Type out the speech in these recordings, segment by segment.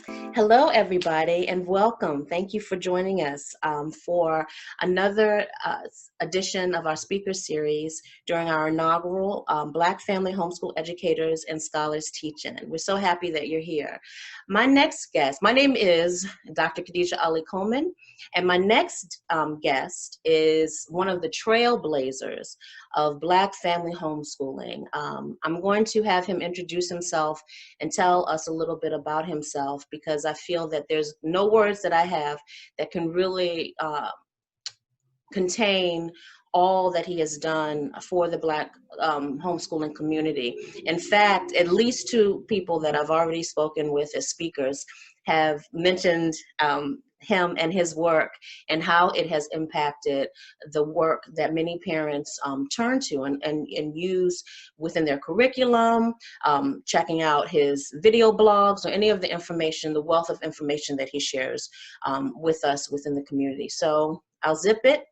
Hello, everybody, and welcome. Thank you for joining us for another edition of our speaker series during our inaugural Black Family Homeschool Educators and Scholars Teach-In. We're so happy that you're here. My next guest, my name is Dr. Khadijah Ali-Coleman, and my next guest is one of the trailblazers of Black family homeschooling. I'm going to have him introduce himself and tell us a little bit about himself, because I feel that there's no words that I have that can really contain all that he has done for the Black homeschooling community. In fact, at least two people that I've already spoken with as speakers have mentioned him and his work and how it has impacted the work that many parents turn to and use within their curriculum, checking out his video blogs or any of the information, the wealth of information that he shares with us within the community. So I'll zip it,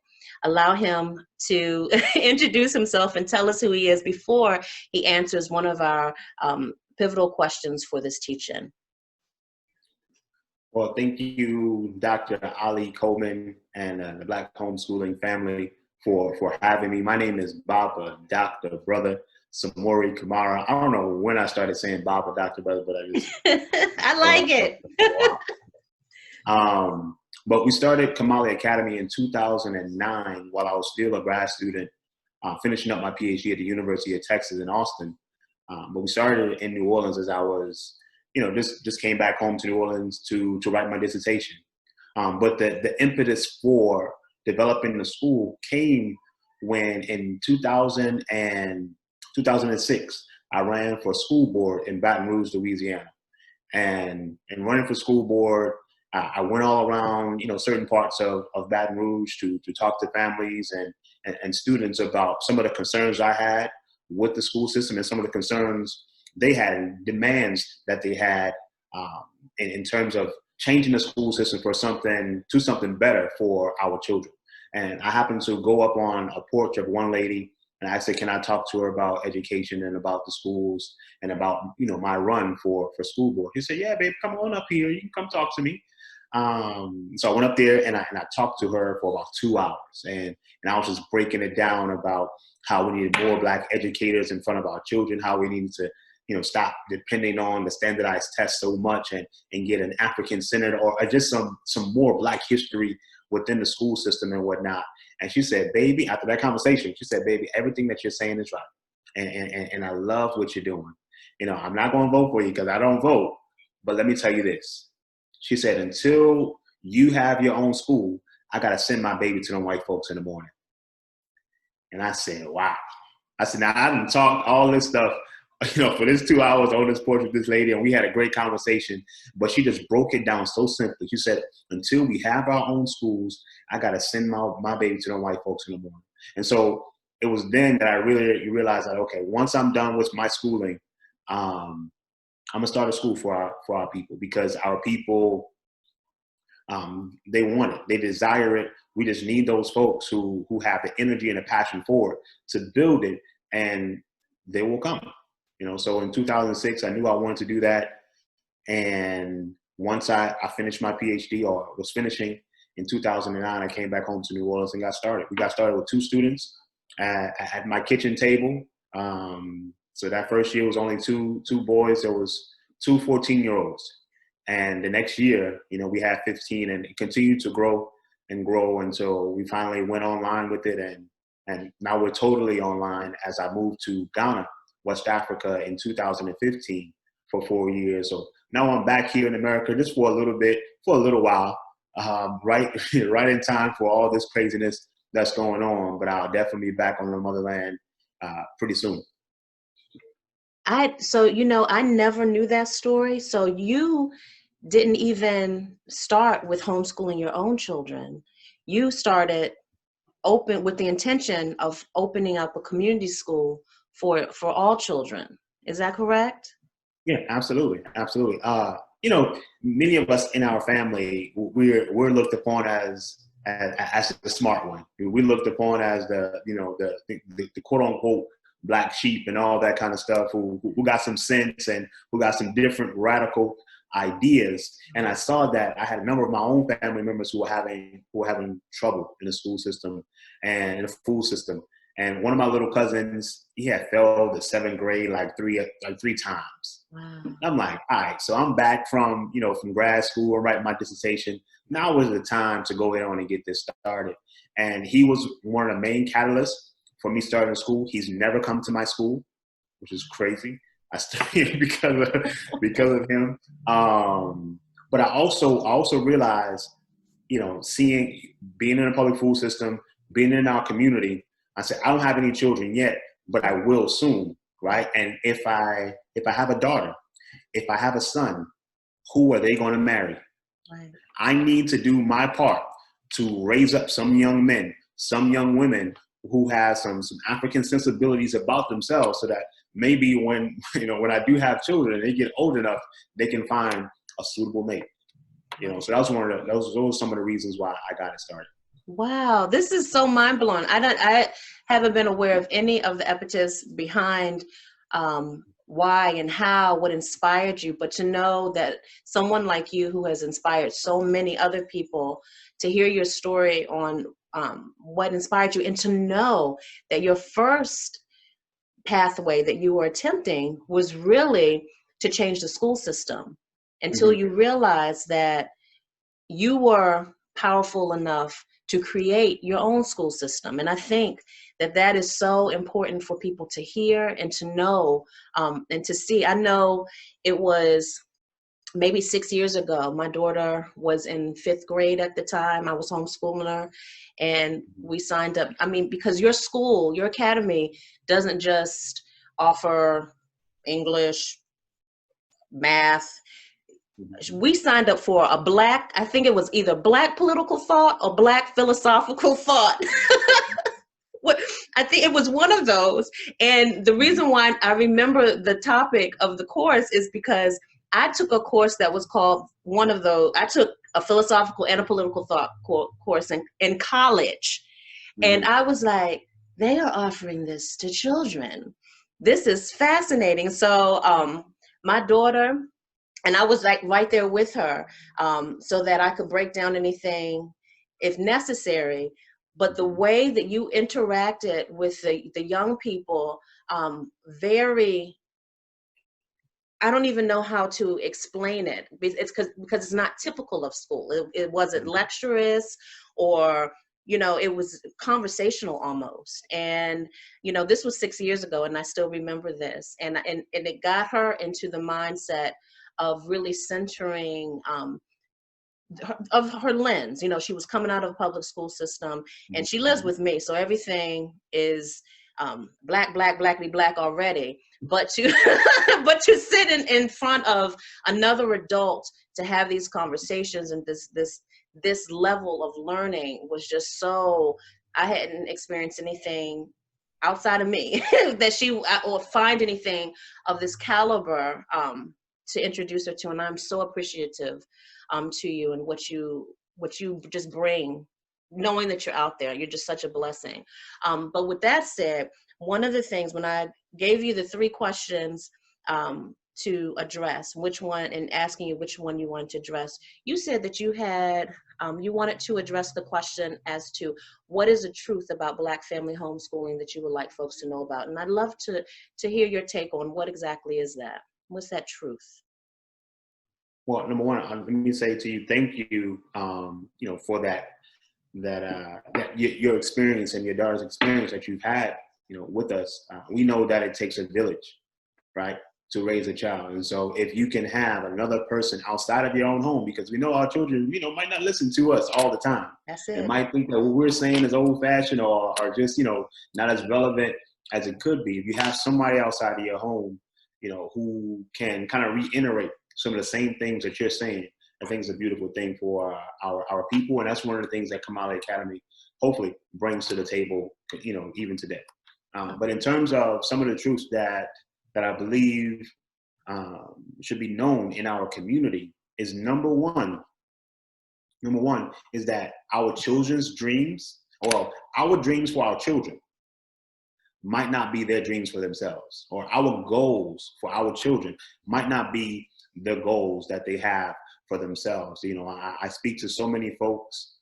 allow him to introduce himself and tell us who he is before he answers one of our pivotal questions for this teach-in. Well, thank you, Dr. Ali-Coleman and the Black homeschooling family for having me. My name is Baba, Dr. Brother Samori Camara. I don't know when I started saying Baba, Dr. Brother, but I just... I like it. But we started Kamali Academy in 2009 while I was still a grad student, finishing up my PhD at the University of Texas in Austin. But we started in New Orleans as I was, just came back home to New Orleans to write my dissertation. But the impetus for developing the school came when in 2006, I ran for school board in Baton Rouge, Louisiana. And running for school board, I went all around, certain parts of Baton Rouge to talk to families and students about some of the concerns I had with the school system and some of the concerns they had and demands that they had in terms of changing the school system to something better for our children. And I happened to go up on a porch of one lady and I said, can I talk to her about education and about the schools and about, my run for school board? He said, yeah, babe, come on up here. You can come talk to me. So I went up there and I talked to her for about 2 hours. And I was just breaking it down about how we needed more Black educators in front of our children, how we needed to, stop depending on the standardized tests so much and get an African-centered or just some more Black history within the school system and whatnot. And she said, baby, after that conversation, she said, baby, everything that you're saying is right. And I love what you're doing. I'm not going to vote for you because I don't vote. But let me tell you this. She said, until you have your own school, I got to send my baby to them white folks in the morning. And I said, wow. I said, now I done talked all this stuff, for this 2 hours on this porch with this lady, and we had a great conversation, but she just broke it down so simply. She said, until we have our own schools, I got to send my baby to them white folks in the morning. And so it was then that I really realized that, okay, once I'm done with my schooling, I'm gonna start a school for our people, because our people, they want it, they desire it. We just need those folks who have the energy and the passion for it to build it, and they will come. So in 2006, I knew I wanted to do that. And once I finished my PhD or was finishing in 2009, I came back home to New Orleans and got started. We got started with 2 students at my kitchen table. So that first year was only two boys. There was 2 14-year-olds. And the next year, we had 15, and it continued to grow until we finally went online with it. And now we're totally online as I moved to Ghana, West Africa in 2015 for 4 years. So now I'm back here in America just for a little while, right in time for all this craziness that's going on. But I'll definitely be back on the motherland pretty soon. I never knew that story. So you didn't even start with homeschooling your own children. You started open with the intention of opening up a community school for all children. Is that correct? Yeah, absolutely. Absolutely. Many of us in our family, we're looked upon as the smart one. We're looked upon as the quote unquote Black sheep and all that kind of stuff, who got some sense and who got some different radical ideas. And I saw that I had a number of my own family members who were having trouble in the school system and in the food system. And one of my little cousins, he had failed the 7th grade like three times. Wow. I'm like, all right, so I'm back from grad school or writing my dissertation. Now was the time to go on and get this started. And he was one of the main catalysts for me starting school. He's never come to my school, which is crazy. I studied because of him. But I also realized, being in the public food system, being in our community, I said, I don't have any children yet, but I will soon, right? And if I have a daughter, if I have a son, who are they going to marry? Right. I need to do my part to raise up some young men, some young women who have some African sensibilities about themselves, so that maybe when I do have children and they get old enough, they can find a suitable mate. So those were some of the reasons why I got it started. Wow, this is so mind-blowing. I haven't been aware of any of the impetus behind why and how, what inspired you, but to know that someone like you who has inspired so many other people, to hear your story on what inspired you, and to know that your first pathway that you were attempting was really to change the school system, until you realized that you were powerful enough to create your own school system. And I think that is so important for people to hear and to know and to see. I know it was maybe 6 years ago. My daughter was in 5th grade at the time. I was homeschooling her, and we signed up. I mean, because your school, your academy doesn't just offer English, math. We signed up for I think it was either Black political thought or Black philosophical thought. I think it was one of those. And the reason why I remember the topic of the course is because I took a course that was called one of those. I took a philosophical and a political thought course in college. And I was like, they are offering this to children. This is fascinating. So my daughter, and I was like right there with her so that I could break down anything if necessary. But the way that you interacted with the young people, I don't even know how to explain it. It's because it's not typical of school. It wasn't lecturous, or it was conversational almost. And this was 6 years ago, and I still remember this. And it got her into the mindset of really centering of her lens. She was coming out of a public school system, and she lives with me, so everything is black, blackly black already. But to but to sit in front of another adult to have these conversations and this level of learning was just so. I hadn't experienced anything outside of me or find anything of this caliber to introduce her to, and I'm so appreciative to you and what you just bring, knowing that you're out there. You're just such a blessing. But with that said, one of the things, when I gave you the 3 questions to address, which one, and asking you which one you wanted to address, you said that you had you wanted to address the question as to what is the truth about Black family homeschooling that you would like folks to know about. And I'd love to hear your take on what exactly is that. What's that truth? Well, number one, let me say to you, thank you, for that your experience and your daughter's experience that you've had, with us. We know that it takes a village, right, to raise a child. And so if you can have another person outside of your own home, because we know our children, might not listen to us all the time. That's it. They might think that what we're saying is old fashioned or just, not as relevant as it could be. If you have somebody outside of your home, who can kind of reiterate some of the same things that you're saying, I think it's a beautiful thing for our people. And that's one of the things that Kamali Academy hopefully brings to the table, even today. But in terms of some of the truths that I believe should be known in our community is number one is that our children's dreams, or our dreams for our children, might not be their dreams for themselves, or our goals for our children might not be the goals that they have for themselves. You know, I speak to so many folks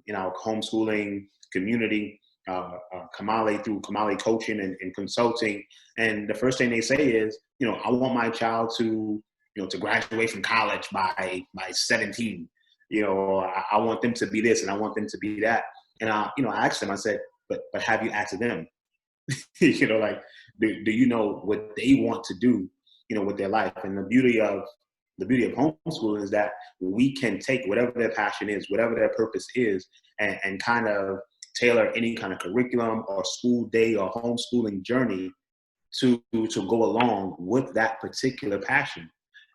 in our homeschooling community, Kamali, through Kamali coaching and consulting. And the first thing they say is, you know, I want my child to, you know, to graduate from college by 17. You know, I want them to be this and I want them to be that. And you know, I asked them, I said, but have you asked them? You know, like, do you know what they want to do, you know, with their life? And the beauty of homeschooling is that we can take whatever their passion is, whatever their purpose is, and kind of tailor any kind of curriculum or school day or homeschooling journey to go along with that particular passion.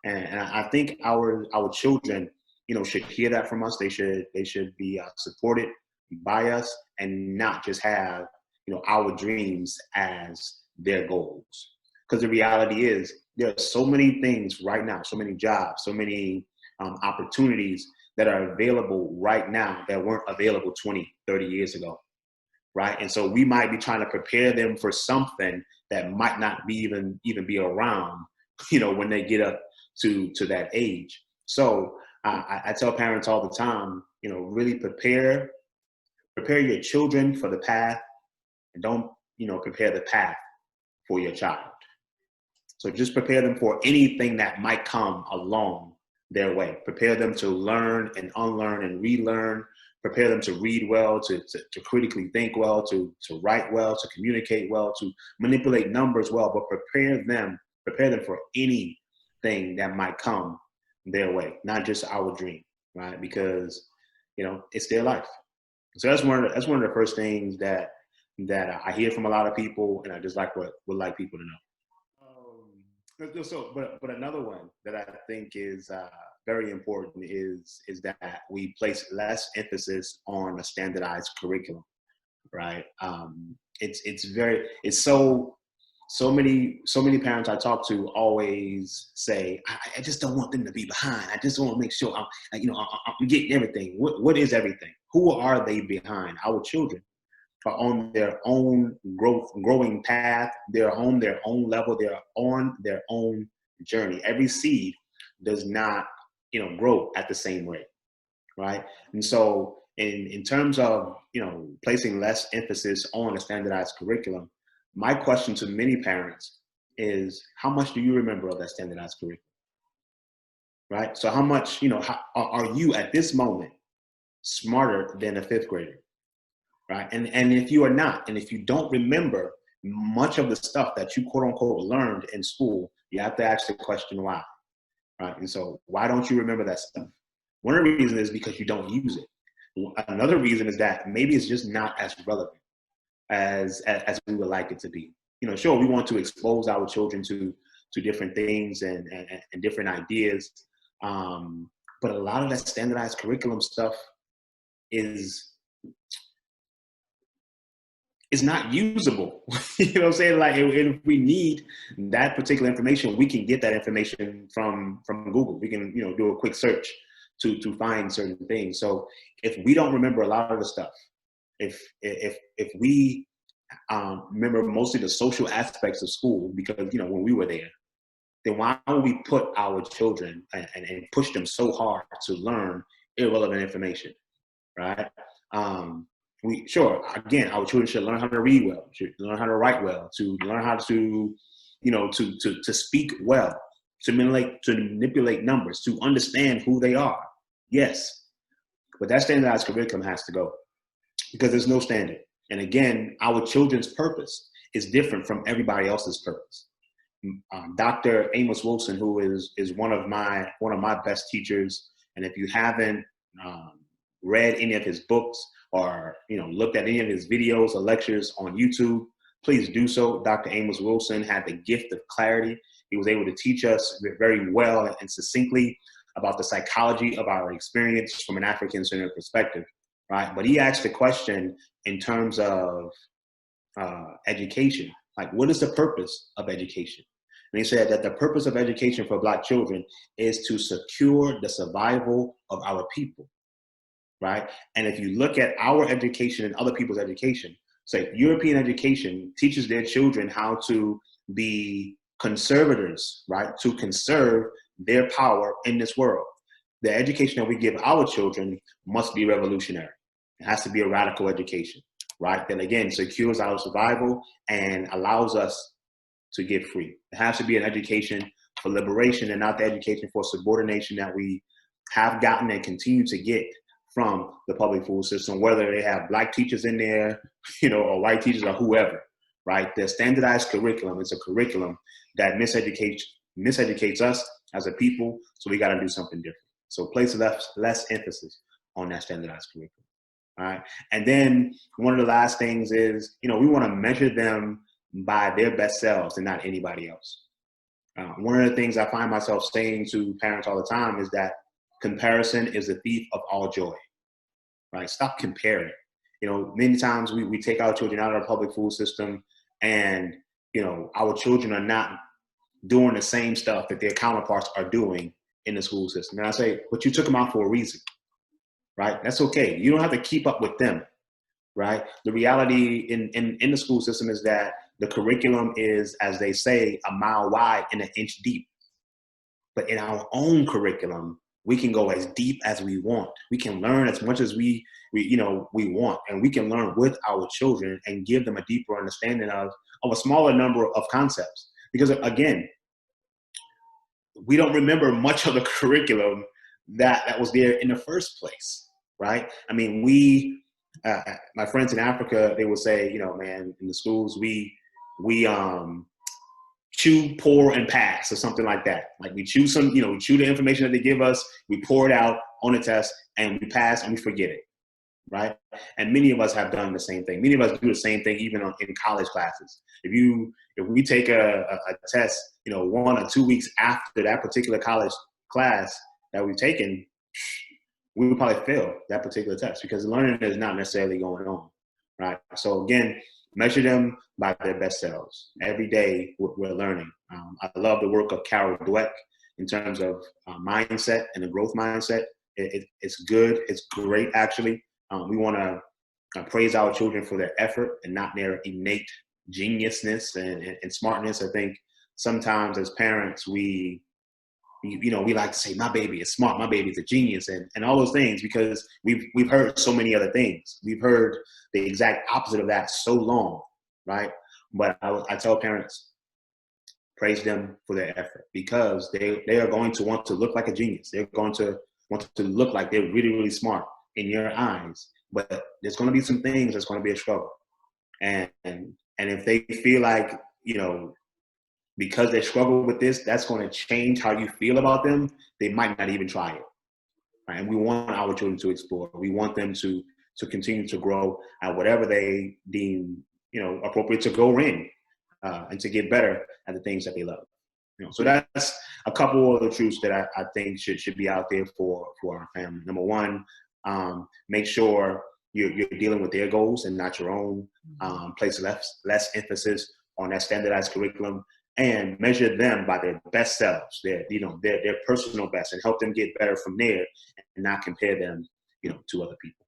And I think our children, you know, should hear that from us. They should be supported by us and not just have, you know, our dreams as their goals. Because the reality is there are so many things right now, so many jobs, so many opportunities that are available right now that weren't available 20, 30 years ago, right? And so we might be trying to prepare them for something that might not be even be around, you know, when they get up to that age. So I tell parents all the time, you know, really prepare your children for the path, and don't, you know, prepare the path for your child. So just prepare them for anything that might come along their way. Prepare them to learn and unlearn and relearn. Prepare them to read well, to critically think well, to write well, to communicate well, to manipulate numbers well, but prepare them for anything that might come their way, not just our dream, right? Because, you know, it's their life. So that's one of the first things that I hear from a lot of people, and I just would like people to know. But another one that I think is very important is that we place less emphasis on a standardized curriculum, right? So many parents I talk to always say, I just don't want them to be behind. I just want to make sure I'm getting everything. What is everything? Who are they behind? Our children are on their own growing path. They're on their own level. They're on their own journey. Every seed does not, you know, grow at the same rate, right? And so in terms of, you know, placing less emphasis on a standardized curriculum, my question to many parents is, how much do you remember of that standardized curriculum, right? So how much, you know, are you at this moment smarter than a fifth grader? Right. And if you are not, and if you don't remember much of the stuff that you quote unquote learned in school, you have to ask the question why. Right. And so why don't you remember that stuff? One of the reasons is because you don't use it. Another reason is that maybe it's just not as relevant as we would like it to be. You know, sure, we want to expose our children to different things and different ideas. But a lot of that standardized curriculum stuff is not usable. You know what I'm saying? Like, if we need that particular information, we can get that information from Google. We can, you know, do a quick search to find certain things. So if we don't remember a lot of the stuff, if we remember mostly the social aspects of school, because, you know, when we were there, then why would we put our children and push them so hard to learn irrelevant information, right? Again, our children should learn how to read well, should learn how to write well, to learn how to, you know, to speak well, to manipulate numbers, to understand who they are. Yes, but that standardized curriculum has to go, because there's no standard. And again, our children's purpose is different from everybody else's purpose. Dr. Amos Wilson, who is one of my best teachers, and if you haven't read any of his books or, you know, looked at any of his videos or lectures on YouTube, please do so. Dr. Amos Wilson had the gift of clarity. He was able to teach us very well and succinctly about the psychology of our experience from an African-centered perspective, right? But he asked the question in terms of education, like, what is the purpose of education? And he said that the purpose of education for Black children is to secure the survival of our people, right? And if you look at our education and other people's education, say European education teaches their children how to be conservators, right? To conserve their power in this world. The education that we give our children must be revolutionary. It has to be a radical education, right? That again secures our survival and allows us to get free. It has to be an education for liberation and not the education for subordination that we have gotten and continue to get from the public school system, whether they have black teachers in there, or white teachers or whoever, right? The standardized curriculum is a curriculum that miseducates us as a people, so we got to do something different. So place less emphasis on that standardized curriculum, all right? And then one of the last things is, we want to measure them by their best selves and not anybody else. One of the things I find myself saying to parents all the time is that comparison is the thief of all joy, right? Stop comparing. Many times we take our children out of the public school system and, our children are not doing the same stuff that their counterparts are doing in the school system. And I say, but you took them out for a reason, right? That's okay. You don't have to keep up with them, right? The reality in the school system is that the curriculum is, as they say, a mile wide and an inch deep. But in our own curriculum, we can go as deep as we want. We can learn as much as we want, and we can learn with our children and give them a deeper understanding of a smaller number of concepts. Because again, we don't remember much of the curriculum that was there in the first place, right? I mean, my friends in Africa, they would say, man, in the schools, we chew, pour, and pass, or something like that. Like we chew we chew the information that they give us, we pour it out on the test, and we pass and we forget it, right? And many of us have done the same thing. Many of us do the same thing even in college classes. If we take a test, 1 or 2 weeks after that particular college class that we've taken, we would probably fail that particular test because learning is not necessarily going on, right? So again, measure them by their best selves. Every day we're learning. I love the work of Carol Dweck in terms of mindset and the growth mindset. It's good. It's great, actually. We want to praise our children for their effort and not their innate geniusness and smartness. I think sometimes as parents, we like to say, my baby is smart, my baby's a genius, and all those things, because we've heard so many other things. We've heard the exact opposite of that so long, right? But I tell parents, praise them for their effort, because they are going to want to look like a genius. They're going to want to look like they're really, really smart in your eyes. But there's going to be some things that's going to be a struggle. And if they feel like, because they struggle with this, that's going to change how you feel about them, they might not even try it. Right? And we want our children to explore. We want them to continue to grow at whatever they deem, appropriate to go in and to get better at the things that they love. So that's a couple of the truths that I think should be out there for our family. Number one, make sure you're dealing with their goals and not your own. Place less emphasis on that standardized curriculum, and measure them by their best selves, their personal best, and help them get better from there, and not compare them, to other people.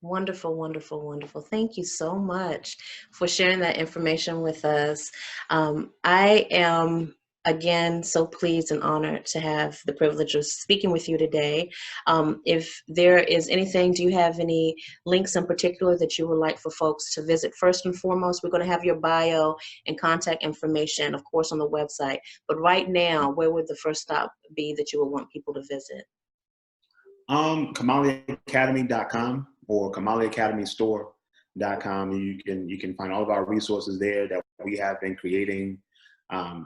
Wonderful, wonderful, wonderful. Thank you so much for sharing that information with us. I am, again, so pleased and honored to have the privilege of speaking with you today. If there is anything, do you have any links in particular that you would like for folks to visit? First and foremost, we're going to have your bio and contact information, of course, on the website. But right now, where would the first stop be that you would want people to visit? KamaliAcademy.com or KamaliAcademyStore.com. You can find all of our resources there that we have been creating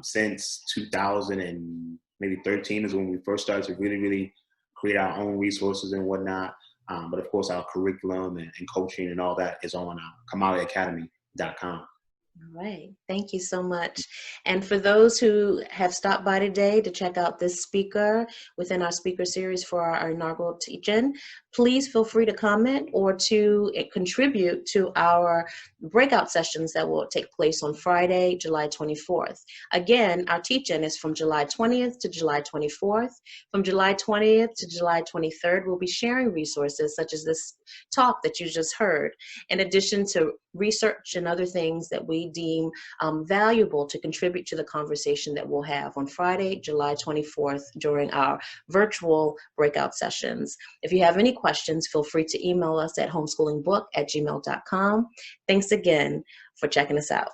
since 2013 is when we first started to really, really create our own resources and whatnot. But of course, our curriculum and coaching and all that is on KamaliAcademy.com. All right. Thank you so much. And for those who have stopped by today to check out this speaker within our speaker series for our inaugural teach-in, please feel free to comment or to contribute to our breakout sessions that will take place on Friday, July 24th. Again, our teach-in is from July 20th to July 24th. From July 20th to July 23rd, we'll be sharing resources such as this talk that you just heard, in addition to research and other things that we deem valuable to contribute to the conversation that we'll have on Friday, July 24th during our virtual breakout sessions. If you have any questions, feel free to email us at homeschoolingbook@gmail.com. Thanks again for checking us out.